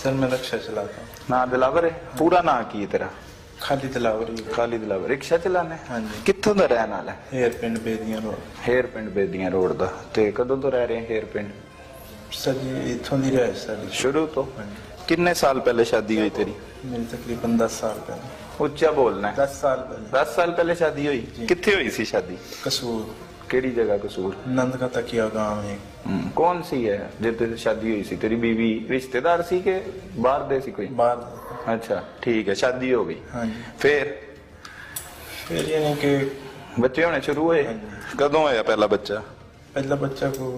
Sir मैं rickshaw चलाता हूँ। ना दिलावर है? पूरा ना की तेरा? खाली दिलावर ही। खाली दिलावर। रिक्शा चलाने? हाँ जी। कित्थों दा रहने वाला है? हेयर पिंड बेदियां रोड। हेयर पिंड बेदियां रोड दा। ते कदों तो रह रहे हैं हेयर पिंड? सर जी इत्थों दी रह साडी शुरू तो? हाँ जी। कितने साल पहले शादी हुई तेरी? मेरी तकरीबन 10 साल पहले। उच्चा बोलना है। 10 साल पहले। 10 साल पहले शादी हुई? कित्थे हुई सी शादी? कसूर। केड़ी जगह कसूर? नंद का तकिया गांव है। कौन सी है जिते शादी हुई सी? तेरी बीवी रिश्तेदार सी के बाहर दे सी कोई? बाहर। अच्छा ठीक है, शादी हो गई। हाँ जी। फिर यानी कि बच्चे होने शुरू हुए? कदों होया पहला बच्चा? पहला बच्चा को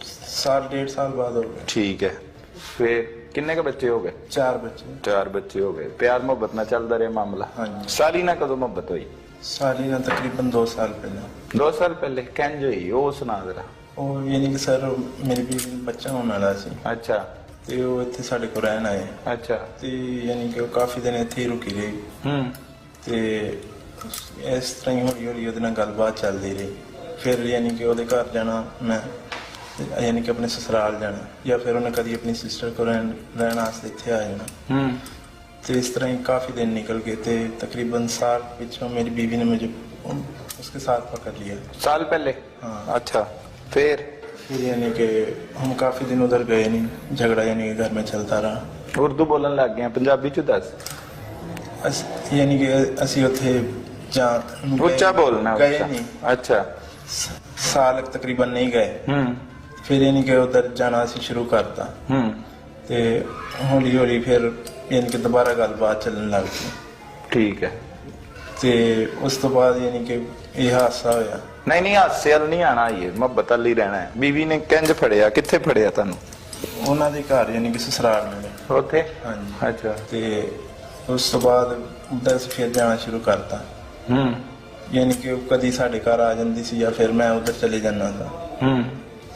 साल 1.5 साल बाद हो गया। ठीक है। फिर किन्ने के बच्चे हो गए? 4 बच्चे। 4 बच्चे हो गए। प्यार मोहब्बत ना चलता रहा मामला? हाँ जी। साली ना कदों मोहब्बत हुई? साली ना तकरीबन 2 साल पहले। 2 साल पहले कंज हुई वो सुना जरा। और यानी कि सर मेरी बीवी ਨੂੰ ਬੱਚਾ ਹੋਣ ਵਾਲਾ ਸੀ। अच्छा। ਤੇ ਉਹ ਇੱਥੇ ਸਾਡੇ ਕੋਲ ਰਹਿਣ ਆਏ। अच्छा। ਤੇ ਯਾਨੀ ਕਿ ਉਹ ਕਾਫੀ ਦਿਨ ਇੱਥੇ ਹੀ ਰੁਕੀ ਰਹੀ। ਤੇ ਇਸ ਤਰ੍ਹਾਂ ਹੀ ਹੌਲੀ ਹੌਲੀ ਉਹਦੇ ਨਾਲ ਗੱਲਬਾਤ ਚੱਲਦੀ ਰਹੀ। ਫਿਰ ਯਾਨੀ ਕਿ ਉਹਦੇ ਘਰ ਜਾਣਾ ਮੈਂ, ਯਾਨੀ ਕਿ ਆਪਣੇ ਸਸਰਾਲ ਜਾਣਾ, ਜਾਂ ਫਿਰ ਉਹਨੇ ਕਦੀ ਆਪਣੀ ਸਿਸਟਰ ਕੋਲ ਰਹਿਣ ਵਾਸਤੇ ਇੱਥੇ ਆ ਜਾਣਾ। तो इस तरह ही काफ़ी दिन निकल गए थे। तकरीबन साल पीछे मेरी बीवी ने मुझे उसके साथ पकड़ लिया। साल पहले? हाँ। अच्छा। फिर यानी कि हम काफ़ी दिन उधर गए नहीं, झगड़ा यानी कि घर में चलता रहा। उर्दू बोलन लग गया, पंजाबी च दस। यानी कि असी उथे उच्चा बोलना। गए नहीं। अच्छा। साल तकरीबन नहीं गए। फिर यानी कि उधर जाना असी शुरू करता। ते हौली हौली फिर यानी कि दोबारा गलबात चलन लग गई। ठीक है। ते उस तो बाद यानी कि यह हादसा होया। नहीं नहीं, हादसे वाल नहीं आना, ये मोहब्बत वाल ही रहना है। बीवी ने कंज फड़िया? कित्थे फड़िया तन्नू? ਉਹਨਾਂ ਦੇ ਘਰ ਯਾਨੀ ਕਿ ਸਸਰਾਲ ਮਿਲੇ ਉੱਥੇ। ਹਾਂਜੀ। ਅੱਛਾ। ਤੇ ਉਸ ਤੋਂ ਬਾਅਦ ਉਧਰ ਫਿਰ ਜਾਣਾ ਸ਼ੁਰੂ ਕਰਤਾ। ਯਾਨੀ ਕਿ ਉਹ ਕਦੀ ਸਾਡੇ ਘਰ ਆ ਜਾਂਦੀ ਸੀ ਜਾਂ ਫਿਰ ਮੈਂ ਉਧਰ ਚਲੇ ਜਾਂਦਾ था।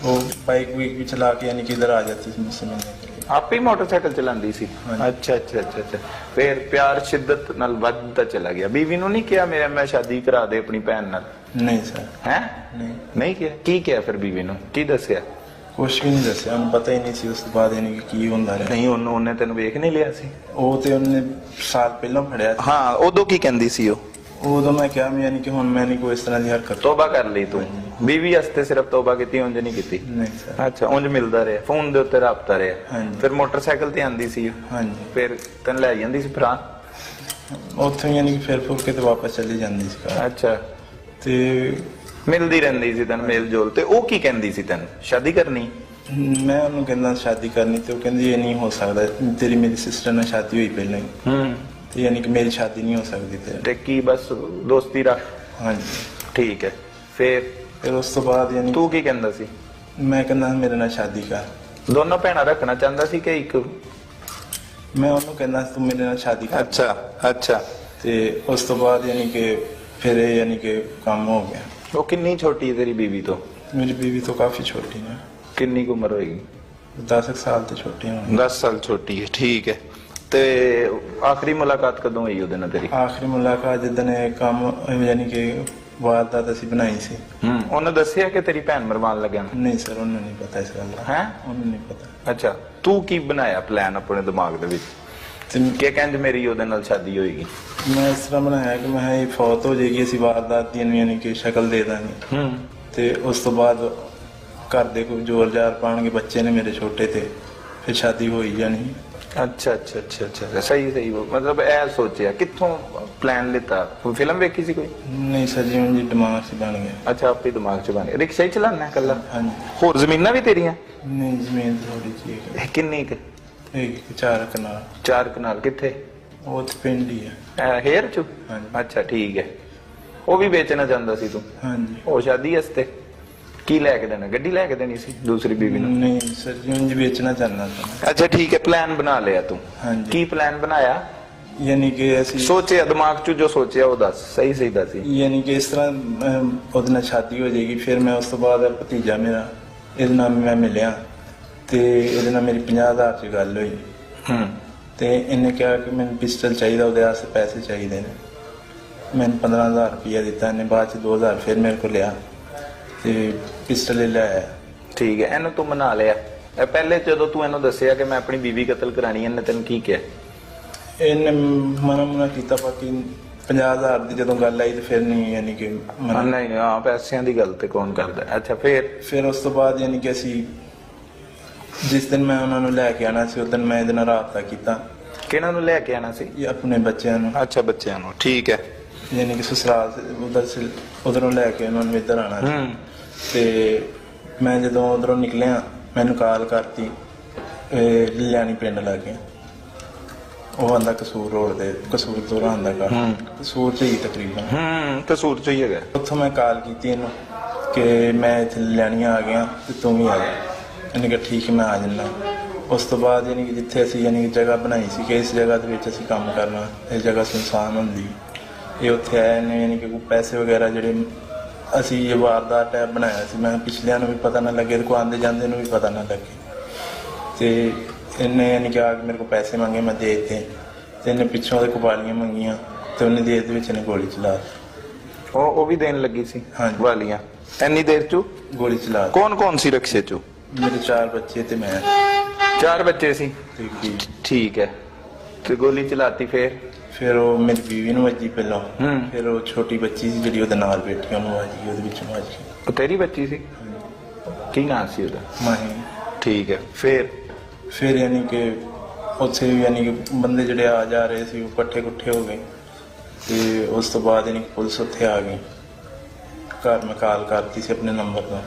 ਉਹ ਬਾਈਕ ਵੀ ਚਲਾ ਕੇ ਯਾਨੀ ਕਿ ਇਧਰ ਆ ਜਾਂਦੀ ਸੀ ਮੁझसे मिलने के लिए। आप ही मोटरसाइकिल चलाती सी? अच्छा अच्छा अच्छा अच्छा। फिर प्यार शिद्दत नाल वधदा चला गया। बीवी नूं नहीं किया मेरा मैं शादी करा दे अपनी भैन नाल? नहीं सर। हैं? नहीं किया? की किया फिर बीवी नूं की दस्सिया? ਕੁਛ ਵੀ ਨਹੀਂ ਦੱਸਿਆ ਉਹਨੂੰ, ਪਤਾ ਹੀ ਨਹੀਂ ਸੀ ਉਸ ਤੋਂ ਬਾਅਦ ਯਾਨੀ ਕਿ ਕੀ ਹੁੰਦਾ ਰਿਹਾ। ਨਹੀਂ ਉਹਨੇ ਤੈਨੂੰ ਵੇਖ ਨਹੀਂ ਲਿਆ ਸੀ? ਉਹ ਤੇ ਉਹਨੇ ਸਾਲ ਪਹਿਲਾਂ ਫੜਿਆ ਸੀ। ਹਾਂ, ਉਦੋਂ ਕੀ ਕਹਿੰਦੀ ਸੀ ਉਹ? ਉਦੋਂ ਮੈਂ ਕਿਹਾ ਮੈਂ ਯਾਨੀ ਕਿ ਹੁਣ ਮੈਂ ਨਹੀਂ ਕੋਈ ਇਸ ਤਰ੍ਹਾਂ ਦੀ ਹਰਕਤ। ਤੋਬਾ ਕਰ ਲਈ ਤੂੰ? बीवी वास्ते सिर्फ तौबा की? उंज नहीं की? नहीं सर। अच्छा, उंज मिलता रहा, फोन दे उत्ते राबता रहा। हाँ। फिर मोटरसाइकिल ते आंदी सी? हाँ। फिर तेन लै जांदी सी भरा? ਉੱਥੋਂ ਯਾਨੀ ਕਿ ਫਿਰ ਫੁਰ ਕੇ ਤੇ ਵਾਪਸ ਚਲੀ ਜਾਂਦੀ ਸੀ ਘਰ। अच्छा। ਤੇ मिलदी रहंदी सी तैन मेल जोल? ते ਉਹ ਕੀ ਕਹਿੰਦੀ ਸੀ ਤੈਨੂੰ? शादी करनी? ਮੈਂ ਉਹਨੂੰ ਕਹਿੰਦਾ ਸ਼ਾਦੀ ਕਰਨੀ, ਤੇ ਉਹ ਕਹਿੰਦੀ ਇਹ ਨਹੀਂ ਹੋ ਸਕਦਾ, ਤੇਰੀ ਮੇਰੀ ਸਿਸਟਰ ਨਾਲ ਸ਼ਾਦੀ ਹੋਈ ਪਹਿਲਾਂ ਹੀ, ਤੇ ਯਾਨੀ ਕਿ ਮੇਰੀ ਸ਼ਾਦੀ ਨਹੀਂ ਹੋ ਸਕਦੀ ਤੇਰੇ। ਤੇ ਕੀ ਬਸ ਦੋਸਤੀ ਰੱਖ? ਹਾਂਜੀ। ਠੀਕ ਹੈ। ਫਿਰ ਉਸ ਤੋਂ ਬਾਅਦ ਯਾਨੀ ਤੂੰ ਕੀ ਕਹਿੰਦਾ ਸੀ? ਮੈਂ ਕਹਿੰਦਾ ਮੇਰੇ ਨਾਲ ਸ਼ਾਦੀ ਕਰ। ਦੋਨੋਂ ਭੈਣਾਂ ਰੱਖਣਾ ਚਾਹੁੰਦਾ ਸੀ ਕਿ ਇੱਕ? ਮੈਂ ਉਹਨੂੰ ਕਹਿੰਦਾ ਤੂੰ ਮੇਰੇ ਨਾਲ ਸ਼ਾਦੀ ਕਰ। ਅੱਛਾ ਅੱਛਾ। ਤੇ ਉਸ ਤੋਂ ਬਾਅਦ ਯਾਨੀ ਕਿ ਫਿਰ ਇਹ ਯਾਨੀ ਕਿ ਕੰਮ ਹੋ ਗਿਆ। ਉਹ ਕਿੰਨੀ ਛੋਟੀ ਹੈ ਤੇਰੀ ਬੀਵੀ ਤੋਂ? ਮੇਰੀ ਬੀਵੀ ਤੋਂ ਕਾਫੀ ਛੋਟੀ ਹੈ। ਕਿੰਨੀ ਉਮਰ ਹੋਏਗੀ? 10 ਸਾਲ ਤੋਂ ਛੋਟੀ ਹੋਣੀ। 10 ਸਾਲ ਛੋਟੀ ਹੈ। ਠੀਕ ਹੈ। ਤੇ ਆਖਰੀ ਮੁਲਾਕਾਤ ਕਦੋਂ ਹੋਈ ਉਹਦੇ ਨਾਲ ਤੇਰੀ? ਆਖਰੀ ਮੁਲਾਕਾਤ ਜਿੱਦਣ ਇਹ ਕੰਮ ਯਾਨੀ ਕਿ ਵਾਰਦਾਤ ਅਸੀਂ ਬਣਾਈ ਸੀ। ਉਹਨੇ ਦੱਸਿਆ ਕਿ ਤੇਰੀ ਭੈਣ ਮਰਵਾਉਣ ਲੱਗਿਆ? ਨਹੀਂ ਸਰ, ਉਹਨੂੰ ਨਹੀਂ ਪਤਾ ਇਸ ਗੱਲ ਦਾ। ਹੈ? ਉਹਨੂੰ ਨਹੀਂ ਪਤਾ। ਅੱਛਾ। ਤੂੰ ਕੀ ਬਣਾਇਆ ਪਲਾਨ ਆਪਣੇ ਦਿਮਾਗ ਦੇ ਵਿੱਚ ਕਿ ਕਹਿੰਦੇ ਮੇਰੀ ਉਹਦੇ ਨਾਲ ਸ਼ਾਦੀ ਹੋਏਗੀ? ਮੈਂ ਇਸ ਤਰ੍ਹਾਂ ਬਣਾਇਆ ਕਿ ਮੈਂ ਇਹ ਫੌਤ ਹੋ ਜਾਏਗੀ, ਅਸੀਂ ਵਾਰਦਾਤ ਦੀ ਯਾਨੀ ਕਿ ਸ਼ਕਲ ਦੇ ਦਾਂਗੇ, ਤੇ ਉਸ ਤੋਂ ਬਾਅਦ ਘਰ ਦੇ ਕੋਈ ਜ਼ੋਰ ਜ਼ਾਰ ਪਾਣਗੇ, ਬੱਚੇ ਨੇ ਮੇਰੇ ਛੋਟੇ, ਤੇ ਫਿਰ ਸ਼ਾਦੀ ਹੋਈ ਜਾਣੀ। अच्छा अच्छा अच्छा अच्छा। सही सही। मतलब ऐ सोचिया कित्थों प्लान लेता? कोई फिल्म देखी सी कोई? नहीं सर जी, उनकी दिमाग से बन गया। अच्छा, आप ही दिमाग च बन गया। रिक्शा ही चलाना कल्ला? हाँ जी। होर जमीनां भी तेरियां? नहीं, जमीन थोड़ी जी। किन्नी क? 4 कनाल। 4 कनाल कित्थे? वो तो पिंड ही है। हेर च? हाँ जी। अच्छा ठीक है। वो भी बेचना चाहता सी तू? हाँ जी। वो शादी वास्ते की लैके देना? गड्डी लैके देनी सी दूसरी बीवी नूं? नहीं सर जी, उंज बेचना चाहना था। अच्छा ठीक है। प्लान बना लिया तू? हाँ जी। की प्लान बनाया? यानी कि ਅਸੀਂ ਸੋਚਿਆ ਦਿਮਾਗ 'ਚ ਜੋ ਸੋਚਿਆ ਉਹ ਦੱਸ, ਸਹੀ ਸਹੀ ਦੱਸ। ਯਾਨੀ ਕਿ ਇਸ ਤਰ੍ਹਾਂ ਉਹਦੇ ਨਾਲ ਸ਼ਾਦੀ ਹੋ ਜਾਏਗੀ। ਫਿਰ ਮੈਂ ਉਸ ਤੋਂ ਬਾਅਦ ਭਤੀਜਾ ਮੇਰਾ, ਇਹਦੇ ਨਾਲ ਮੈਂ ਮਿਲਿਆ, ਤੇ ਇਹਦੇ ਨਾਲ ਮੇਰੀ 50,000 ਚ ਗੱਲ ਹੋਈ। ਤੇ ਇਹਨੇ ਕਿਹਾ ਕਿ ਮੈਨੂੰ ਪਿਸਟਲ ਚਾਹੀਦਾ, ਉਹਦੇ ਵਾਸਤੇ ਪੈਸੇ ਚਾਹੀਦੇ ਨੇ। मैंने 15,000 रुपया दिता, इन्हें बाद 2,000 फिर मेरे को लिया ते पिस्टल ले आया। ठीक है, इन्हें तू मना लिया? ਇਹ ਪਹਿਲੇ ਜਦੋਂ ਤੂੰ ਇਹਨੂੰ ਦੱਸਿਆ ਕਿ ਮੈਂ ਆਪਣੀ ਬੀਵੀ ਕਤਲ ਕਰਾਣੀ, ਇਹਨੇ ਤੈਨੂੰ ਕੀ ਕਿਹਾ? ਇਹਨੇ ਮਨਾ ਕੀਤਾ, ਬਾਕੀ 50,000 ਦੀ ਜਦੋਂ ਗੱਲ ਆਈ ਤੇ ਫਿਰ ਨਹੀਂ, ਯਾਨੀ ਕਿ ਨਹੀਂ ਹਾਂ, ਪੈਸਿਆਂ ਦੀ ਗੱਲ ਤੇ ਕੌਣ ਕਰਦਾ। ਅੱਛਾ ਫਿਰ ਉਸ ਤੋਂ ਬਾਅਦ ਯਾਨੀ ਕਿ ਅਸੀਂ ਜਿਸ ਦਿਨ ਮੈਂ ਉਹਨਾਂ ਨੂੰ ਲੈ ਕੇ ਆਣਾ ਸੀ, ਉਸ ਦਿਨ ਮੈਂ ਇਹਦੇ ਨਾਲ ਰਾਬਤਾ ਕੀਤਾ। ਕਿਹਨਾਂ ਨੂੰ ਲੈ ਕੇ ਆਣਾ ਸੀ? ਆਪਣੇ ਬੱਚਿਆਂ ਨੂੰ। ਅੱਛਾ, ਬੱਚਿਆਂ ਨੂੰ, ਠੀਕ ਹੈ। ਯਾਨੀ ਕਿ ਸਸੁਰਾਲ ਉਧਰੋਂ ਲੈ ਕੇ ਉਹਨਾਂ ਨੂੰ ਇੱਧਰ ਆਣਾ ਸੀ। ਤੇ ਮੈਂ ਜਦੋਂ ਉਧਰੋਂ ਨਿਕਲਿਆ, ਮੈਨੂੰ ਕਾਲ ਕਰਤੀ ਲਿਆਣੀ ਪਿੰਡ ਲੱਗੇ। ਉਹ ਆਂਦਾ ਕਸੂਰ ਰੋਡ ਦੇ, ਕਸੂਰ ਤੋਂ ਆਂਦਾ ਘਰ, ਕਸੂਰ ਚ ਹੀ ਤਕਰੀਬਨ। ਕਸੂਰ ਚ ਹੀ ਹੈਗਾ। ਉੱਥੋਂ ਮੈਂ ਕਾਲ ਕੀਤੀ ਇਹਨੂੰ ਕਿ ਮੈਂ ਇੱਥੇ ਲਿਆਣੀ ਆ ਗਿਆ ਤੇ ਤੂੰ ਵੀ ਆ ਜਾ। ਇਹਨੇ ਕਿਹਾ ਠੀਕ ਹੈ, ਮੈਂ ਆ ਜਾਣਾ। ਉਸ ਤੋਂ ਬਾਅਦ ਯਾਨੀ ਕਿ ਜਿੱਥੇ ਅਸੀਂ ਯਾਨੀ ਕਿ ਜਗ੍ਹਾ ਬਣਾਈ ਸੀ ਕਿ ਇਸ ਜਗ੍ਹਾ ਦੇ ਵਿੱਚ ਅਸੀਂ ਕੰਮ ਕਰਨਾ, ਇਹ ਜਗ੍ਹਾ ਸੁਨਸਾਨ ਹੁੰਦੀ, ਇਹ ਉੱਥੇ ਆਏ ਨੇ। ਯਾਨੀ ਕਿ ਪੈਸੇ ਵਗੈਰਾ ਜਿਹੜੇ ਅਸੀਂ ਇਹ ਵਾਰਦਾਤ ਟੈਪ ਬਣਾਇਆ ਸੀ, ਮੈਂ ਪਿਛਲਿਆਂ ਨੂੰ ਵੀ ਪਤਾ ਨਾ ਲੱਗੇ, ਕੋ ਆਉਂਦੇ ਜਾਂਦੇ ਨੂੰ ਵੀ ਪਤਾ ਨਾ ਲੱਗੇ। ਤੇ ਇਹਨੇ ਯਾਨੀ ਕਿ ਆ ਕੇ ਮੇਰੇ ਕੋਲ ਪੈਸੇ ਮੰਗੇ, ਮੈਂ ਦੇ ਦਿੱਤੇ। ਤੇ ਇਹਨੇ ਪਿੱਛੋਂ ਉਹਦੇ ਕੁਬਾਲੀਆਂ ਮੰਗੀਆਂ ਤੇ ਉਹਨੇ ਦੇਰ ਦੇ ਵਿੱਚ ਇਹਨੇ ਗੋਲੀ ਚਲਾ ਦਿੱਤੀ। ਉਹ ਵੀ ਦੇਣ ਲੱਗੀ ਸੀ ਵਾਲੀਆਂ? ਇੰਨੀ ਦੇਰ ਚ ਗੋਲੀ ਚਲਾ। ਕੌਣ ਕੌਣ ਸੀ ਰਕਸ਼ੇ ਚ? ਮੇਰੇ 4 ਬੱਚੇ ਤੇ ਮੈਂ। 4 ਬੱਚੇ ਸੀ, ਠੀਕ ਹੈ। ਤੇ ਗੋਲੀ ਚਲਾਤੀ, ਫਿਰ ਉਹ ਮੇਰੀ ਬੀਵੀ ਨੂੰ ਵੱਜੀ ਪਹਿਲਾਂ। ਫਿਰ ਉਹ ਛੋਟੀ ਬੱਚੀ ਸੀ ਜਿਹੜੀ ਉਹਦੇ ਨਾਲ ਬੈਠੀ, ਉਹਨੂੰ ਵੱਜੀ, ਉਹਦੇ ਵਿੱਚੋਂ ਵੱਜੀ। ਉਹ ਤੇਰੀ ਬੱਚੀ ਸੀ? ਕੀ ਨਾਂ ਸੀ ਉਹਦਾ? ਮਾਹੀ। ਠੀਕ ਹੈ। ਫਿਰ ਯਾਨੀ ਕਿ ਉੱਥੇ ਯਾਨੀ ਕਿ ਬੰਦੇ ਜਿਹੜੇ ਆ ਜਾ ਰਹੇ ਸੀ ਉਹ ਇਕੱਠੇ ਹੋ ਗਏ। ਤੇ ਉਸ ਤੋਂ ਬਾਅਦ ਯਾਨੀ ਕਿ ਪੁਲਿਸ ਉੱਥੇ ਆ ਗਈ। ਘਰ ਮੈਂ ਕਾਲ ਕਰਤੀ ਸੀ ਆਪਣੇ ਨੰਬਰ ਤੋਂ,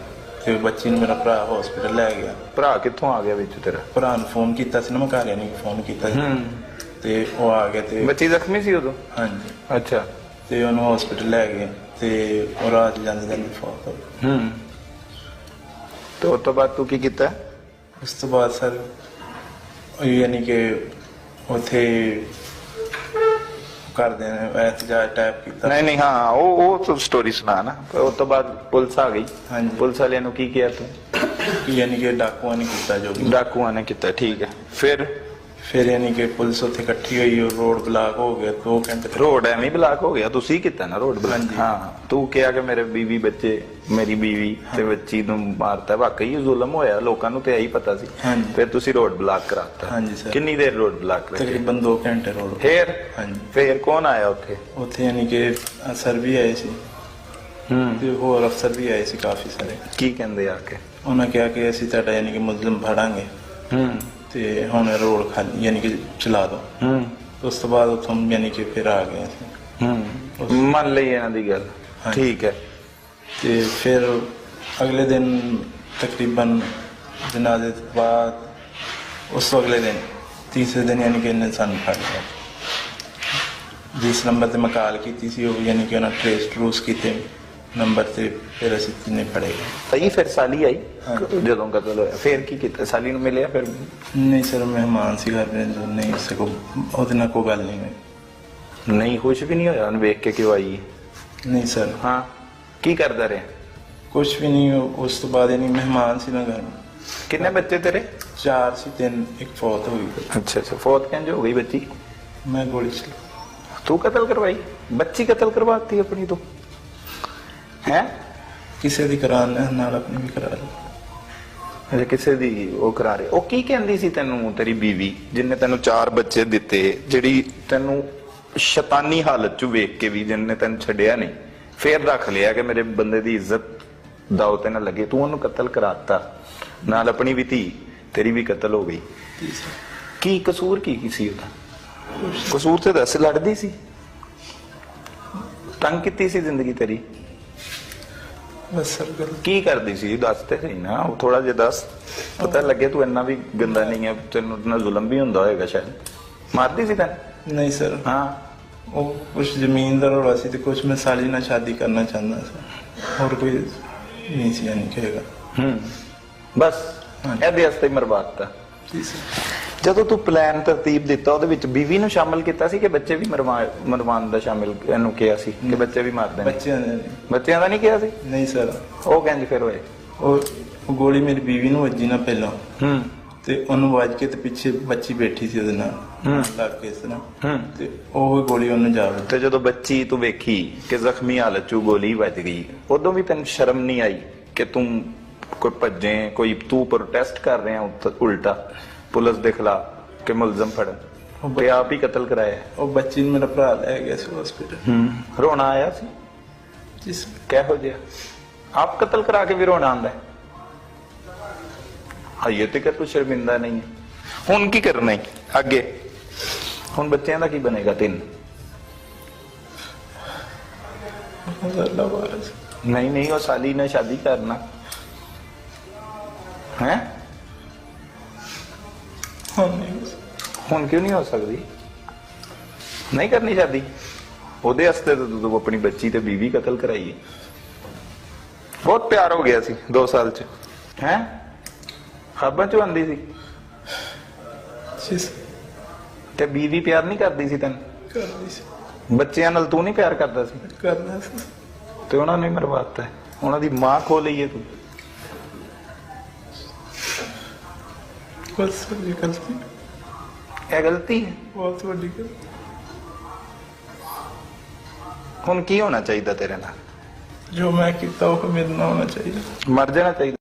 ਤੇ ਬੱਚੀ ਨੂੰ ਮੇਰਾ ਭਰਾ ਹਸਪੀਟਲ ਲੈ ਗਿਆ। ਭਰਾ ਕਿੱਥੋਂ ਆ ਗਿਆ ਵਿੱਚ ਤੇਰਾ? ਭਰਾ ਨੂੰ ਫੋਨ ਕੀਤਾ ਸੀ ਨਾ ਮੈਂ, ਘਰ ਯਾਨੀ ਕਿ ਫੋਨ ਕੀਤਾ ਸੀ ਤੇ ਉਹ ਆ ਗਿਆ। ਤੇ ਬੱਚੀ ਜ਼ਖਮੀ ਸੀ ਉਦੋਂ? ਹਾਂਜੀ। ਅੱਛਾ। ਤੇ ਉਹਨੂੰ ਹਸਪੀਟਲ ਲੈ ਗਏ ਤੇ ਉਹ ਰਾਤ ਜਾਂਦੇ ਫੌਤ ਹੋ ਗਈ। ਤੇ ਉਸ ਤੋਂ ਬਾਅਦ ਤੂੰ ਕੀ ਕੀਤਾ? ਉਸ ਤੋਂ ਬਾਅਦ ਸਰ ਯਾਨੀ ਕਿ ਉੱਥੇ ਕਰਦੇ ਨੇ ਐਤਜਾਜ ਟੈਪ ਕੀਤਾ। ਨਹੀਂ ਹਾਂ, ਉਹ ਸਟੋਰੀ ਸੁਣਾ ਨਾ। ਉਸ ਤੋਂ ਬਾਅਦ ਪੁਲਿਸ ਆ ਗਈ। ਹਾਂਜੀ। ਪੁਲਿਸ ਵਾਲਿਆਂ ਨੂੰ ਕੀ ਕਿਹਾ ਤੂੰ? ਯਾਨੀ ਕਿ ਡਾਕੂਆਂ ਨੇ ਕੀਤਾ, ਜੋ ਡਾਕੂਆਂ ਨੇ ਕੀਤਾ, ਠੀਕ ਹੈ। ਫਿਰ ਯਾਨੀ ਕਿ ਪੁਲਿਸ ਉੱਥੇ ਇਕੱਠੀ ਹੋਈ, ਉਹ ਰੋਡ ਬਲਾਕ ਹੋ ਗਿਆ 2 ਘੰਟੇ। ਰੋਡ ਐਵੇਂ ਬਲਾਕ ਹੋ ਗਿਆ? ਤੁਸੀਂ ਕੀਤਾ ਨਾ ਰੋਡ ਬਲਾਕ? ਹਾਂ। ਤੂੰ ਕਿਹਾ ਕਿ ਮੇਰੇ ਬੀਵੀ ਬੱਚੇ, ਮੇਰੀ ਬੀਵੀ ਤੇ ਬੱਚੀ ਨੂੰ ਮਾਰਤਾ। ਵਾਕਈ ਜ਼ੁਲਮ ਹੋਇਆ, ਲੋਕਾਂ ਨੂੰ ਤੇ ਇਹੀ ਪਤਾ ਸੀ। ਫਿਰ ਤੁਸੀਂ ਰੋਡ ਬਲਾਕ ਕਰਾਤਾ? ਹਾਂਜੀ ਸਰ। ਕਿੰਨੀ ਦੇਰ ਰੋਡ ਬਲਾਕ ਰੱਖਿਆ? ਤਕਰੀਬਨ 2 ਘੰਟੇ ਰੋਡ। ਫਿਰ ਕੌਣ ਆਇਆ ਉੱਥੇ? ਯਾਨੀ ਕਿ ਸਰ ਵੀ ਆਏ ਸੀ ਤੇ ਹੋਰ ਅਫਸਰ ਵੀ ਆਏ ਸੀ ਕਾਫੀ ਸਾਰੇ। ਕੀ ਕਹਿੰਦੇ ਆ ਕੇ? ਉਹਨਾਂ ਕਿਹਾ ਕਿ ਅਸੀਂ ਤੁਹਾਡਾ ਯਾਨੀ ਕਿ ਮੁਜ਼ਲਮ ਫੜਾਂਗੇ ਤੇ ਹੁਣ ਰੋਡ ਖਾਲੀ ਯਾਨੀ ਕਿ ਚਲਾ ਦੋ। ਉਸ ਤੋਂ ਬਾਅਦ ਉੱਥੋਂ ਯਾਨੀ ਕਿ ਫਿਰ ਆ ਗਏ ਅਸੀਂ। ਮੰਨ ਲਈ ਇਹਨਾਂ ਦੀ ਗੱਲ, ਠੀਕ ਹੈ। ਤੇ ਫਿਰ ਅਗਲੇ ਦਿਨ ਤਕਰੀਬਨ ਜਨਾਜ਼ੇ ਤੋਂ ਬਾਅਦ ਉਸ ਤੋਂ ਅਗਲੇ ਦਿਨ ਤੀਸਰੇ ਦਿਨ ਯਾਨੀ ਕਿ ਇਹਨੇ ਸਾਨੂੰ ਫੜ ਲਿਆ। ਜਿਸ ਨੰਬਰ ਤੇ ਮੈਂ ਕਾਲ ਕੀਤੀ ਸੀ ਉਹ ਯਾਨੀ ਕਿ ਉਹਨਾਂ ਟਰੂਸ ਕੀਤੇ ਨੰਬਰ ਤੇ, ਫਿਰ ਅਸੀਂ ਤਿੰਨੇ ਫੜੇ ਗਏ। ਫਿਰ ਸਾਲੀ ਆਈ ਜਦੋਂ ਕਤਲ ਹੋਇਆ? ਫਿਰ ਕੀ ਕੀਤਾ? ਸਾਲੀ ਨੂੰ ਮਿਲਿਆ ਫਿਰ? ਨਹੀਂ ਸਰ, ਮਹਿਮਾਨ ਸੀ ਘਰ ਵਿੱਚ, ਨਹੀਂ ਸਕੋ ਉਹਦੇ ਨਾਲ ਕੋਈ ਗੱਲ ਨਹੀਂ ਹੋਈ। ਨਹੀਂ, ਕੁਛ ਵੀ ਨਹੀਂ ਹੋਇਆ ਉਹਨੂੰ ਵੇਖ ਕੇ ਕਿਉਂ ਆਈ? ਨਹੀਂ ਸਰ। ਹਾਂ, ਕੀ ਕਰਦਾ ਰਿਹਾ? ਕੁਛ ਵੀ ਨਹੀਂ। ਉਸ ਤੋਂ ਬਾਅਦ ਯਾਨੀ ਮਹਿਮਾਨ ਸੀ ਨਾ ਘਰ। ਕਿੰਨੇ ਬੱਚੇ ਤੇਰੇ? 4 ਸੀ, 3 ਇੱਕ ਫੌਤ ਹੋ ਗਈ। ਅੱਛਾ। ਫੌਤ ਕਿੰਜ ਹੋ ਗਈ ਬੱਚੀ? ਮੈਂ ਗੋਲੀ ਚਲਾ। ਤੂੰ ਕਤਲ ਕਰਵਾਈ? ਬੱਚੀ ਕਤਲ ਕਰਵਾਤੀ ਆਪਣੀ ਤੂੰ? ਹੈ ਕਿਸੇ ਦੀ ਕਰਾਉਣ ਨਾਲ ਆਪਣੀ ਵੀ ਕਰਾ ਲਈ। ਅਜੇ ਕਿਸੇ ਦੀ ਉਹ ਕਰਾ ਰਹੇ। ਉਹ ਕੀ ਕਹਿੰਦੀ ਸੀ ਤੈਨੂੰ, ਤੇਰੀ ਬੀਵੀ ਜਿਹਨੇ ਤੈਨੂੰ 4 ਬੱਚੇ ਦਿੱਤੇ, ਜਿਹੜੀ ਤੈਨੂੰ ਸ਼ੈਤਾਨੀ ਹਾਲਤ ਚ ਵੇਖ ਕੇ ਵੀ ਜਿਹਨੇ ਤੈਨੂੰ ਛੱਡਿਆ ਨਹੀਂ, ਫੇਰ ਰੱਖ ਲਿਆ ਕਿ ਮੇਰੇ ਬੰਦੇ ਦੀ ਇੱਜ਼ਤ ਦਾਅ ਤੇ ਨਾ ਲੱਗੇ, ਤੂੰ ਉਹਨੂੰ ਕਤਲ ਕਰਾਤਾ, ਨਾਲ ਆਪਣੀ ਵੀ ਧੀ ਤੇਰੀ ਵੀ ਕਤਲ ਹੋ ਗਈ। ਕੀ ਕਸੂਰ ਕੀ ਸੀ ਉਹਦਾ? ਕਸੂਰ ਤੇ ਦੱਸ। ਲੜਦੀ ਸੀ? ਤੰਗ ਕੀਤੀ ਸੀ ਜ਼ਿੰਦਗੀ ਤੇਰੀ? ਬਸ ਸਰ ਕੀ ਕਰਦੀ ਸੀ ਦੱਸ ਤੇ ਸਹੀ ਨਾ, ਉਹ ਥੋੜਾ ਜਿਹਾ ਦੱਸ, ਪਤਾ ਲੱਗੇ ਤੂੰ ਇੰਨਾ ਵੀ ਗੰਦਾ ਨਹੀਂ ਹੈ, ਤੈਨੂੰ ਇਤਨਾ ਜ਼ੁਲਮ ਵੀ ਹੁੰਦਾ ਹੋਏਗਾ ਸ਼ਾਇਦ। ਮਾਰਦੀ ਸੀ ਤੈਨੂੰ? ਨਹੀਂ ਸਰ। ਹਾਂ, ਉਹ ਕੁਛ ਜ਼ਮੀਨ ਦਾ ਰੌਲਾ ਸੀ ਤੇ ਕੁਛ ਮੈਂ ਸਾਲੀ ਨਾਲ ਸ਼ਾਦੀ ਕਰਨਾ ਚਾਹੁੰਦਾ ਸੀ, ਹੋਰ ਕੋਈ ਨਹੀਂ ਸੀ ਨਹੀਂ ਕਹੇਗਾ। ਬਸ ਇਹਦੇ ਵਾਸਤੇ ਮਰਵਾਤਾ। ਜਦੋਂ ਤੂੰ ਪਲਾਨ ਤਰਤੀਬ ਦਿੱਤਾ ਉਹਦੇ ਵਿੱਚ ਬੀਵੀ ਨੂੰ ਸ਼ਾਮਲ ਕੀਤਾ ਸੀ ਕਿ ਬੱਚੇ ਵੀ ਮਰਵਾਉਣ ਦਾ ਸ਼ਾਮਿਲ ਇਹਨੂੰ ਕਿਹਾ ਸੀ ਕਿ ਬੱਚੇ ਵੀ ਮਾਰ ਦੇਣੇ? ਬੱਚਿਆਂ ਦਾ ਨਹੀਂ ਕਿਹਾ ਸੀ? ਨਹੀਂ ਸਰ। ਉਹ ਕਹਿੰਦੇ ਫਿਰ ਹੋਏ? ਉਹ ਗੋਲੀ ਮੇਰੀ ਬੀਵੀ ਨੂੰ ਵੱਜੀ ਨਾ ਪਹਿਲਾਂ, ਤੇ ਉਹਨੂੰ ਵੱਜ ਕੇ ਤੇ ਪਿੱਛੇ ਬੱਚੀ ਬੈਠੀ ਸੀ ਉਹਦੇ ਨਾਲ ਲੱਗ ਕੇ ਇਸ ਤਰ੍ਹਾਂ, ਤੇ ਉਹ ਗੋਲੀ ਉਹਨੂੰ ਜਾ ਵੱਜੀ। ਤੇ ਜਦੋਂ ਬੱਚੀ ਤੂੰ ਵੇਖੀ ਕਿ ਜ਼ਖਮੀ ਹਾਲਤ ਚ ਗੋਲੀ ਵੱਜ ਗਈ, ਉਦੋਂ ਵੀ ਤੈਨੂੰ ਸ਼ਰਮ ਨਹੀਂ ਆਈ ਕਿ ਤੂੰ ਕੋਈ ਭੱਜੇ, ਕੋਈ ਤੂੰ ਪ੍ਰੋਟੈਸਟ ਕਰ ਰਿਹਾ ਉਲਟਾ ਪੁਲਿਸ ਦੇ ਖਿਲਾਫ ਕਿ ਮੁਲਜ਼ਮ ਫੜਨ ਤੇ ਆਪ ਹੀ ਕਤਲ ਕਰਾਇਆ? ਉਹ ਬੱਚੀ ਨੂੰ ਮੇਰਾ ਭਰਾ ਲੈ ਗਿਆ ਸੀ ਹਸਪੀਟਲ। ਰੋਣਾ ਆਇਆ ਸੀ? ਜਿਸ ਕਿਹੋ ਜਿਹਾ? ਆਪ ਕਤਲ ਕਰਾ ਕੇ ਵੀ ਰੋਣਾ ਆਉਂਦਾ ਹੈ? ਹਾਈਏ ਤੇ ਕਿ ਤੂੰ ਸ਼ਰਮਿੰਦਾ ਨਹੀਂ ਹੈ? ਹੁਣ ਕੀ ਕਰਨਾ ਹੈ ਅੱਗੇ? ਹੁਣ ਬੱਚਿਆਂ ਦਾ ਕੀ ਬਣੇਗਾ? 3 ਅੱਲਾਹ ਵਾਰਸ ਨਹੀਂ ਨਹੀਂ, ਉਹ ਸਾਲੀ ਨੇ ਸ਼ਾਦੀ ਕਰਨਾ ਹੈ। ਹੁਣ ਕਿਉਂ ਨਹੀਂ ਹੋ ਸਕਦੀ? ਨਹੀਂ ਕਰਨੀ ਸ਼ਾਦੀ? ਉਹਦੇ ਵਾਸਤੇ ਤਾਂ ਤੂੰ ਆਪਣੀ ਬੱਚੀ ਤੇ ਬੀਵੀ ਕਤਲ ਕਰਾਈ ਹੈ। ਬਹੁਤ ਪਿਆਰ ਹੋ ਗਿਆ ਸੀ 2 ਸਾਲ ਚ, ਹੈ? ਖਾਬਾਂ ਚ ਆਂਦੀ ਸੀ ਜਿਸ ਤੇ ਬੀਵੀ ਪਿਆਰ ਨਹੀਂ ਕਰਦੀ ਸੀ ਤੈਨੂੰ? ਕਰਦੀ ਸੀ, ਬੱਚਿਆਂ ਨਾਲ ਤੂੰ ਨਹੀਂ ਪਿਆਰ ਕਰਦਾ ਸੀ ਕਰਨਾ ਸੀ ਤੇ ਉਹਨਾਂ ਨੇ ਮਰਵਾਤਾ ਹੈ। ਉਹਨਾਂ ਦੀ ਮਾਂ ਖੋ ਲਈ ਹੈ ਤੂੰ। ਬਸ ਵੱਡੀ ਗਲਤੀ, ਇਹ ਗਲਤੀ ਹੈ। ਬਹੁਤ ਵੱਡੀ ਗਲਤੀ। ਹੁਣ ਕੀ ਹੋਣਾ ਚਾਹੀਦਾ ਤੇਰੇ ਨਾਲ? ਜੋ ਮੈਂ ਕੀਤਾ ਉਹ ਮੇਰੇ ਨਾਲ ਹੋਣਾ ਚਾਹੀਦਾ। ਮਰ ਜਾਣਾ ਚਾਹੀਦਾ।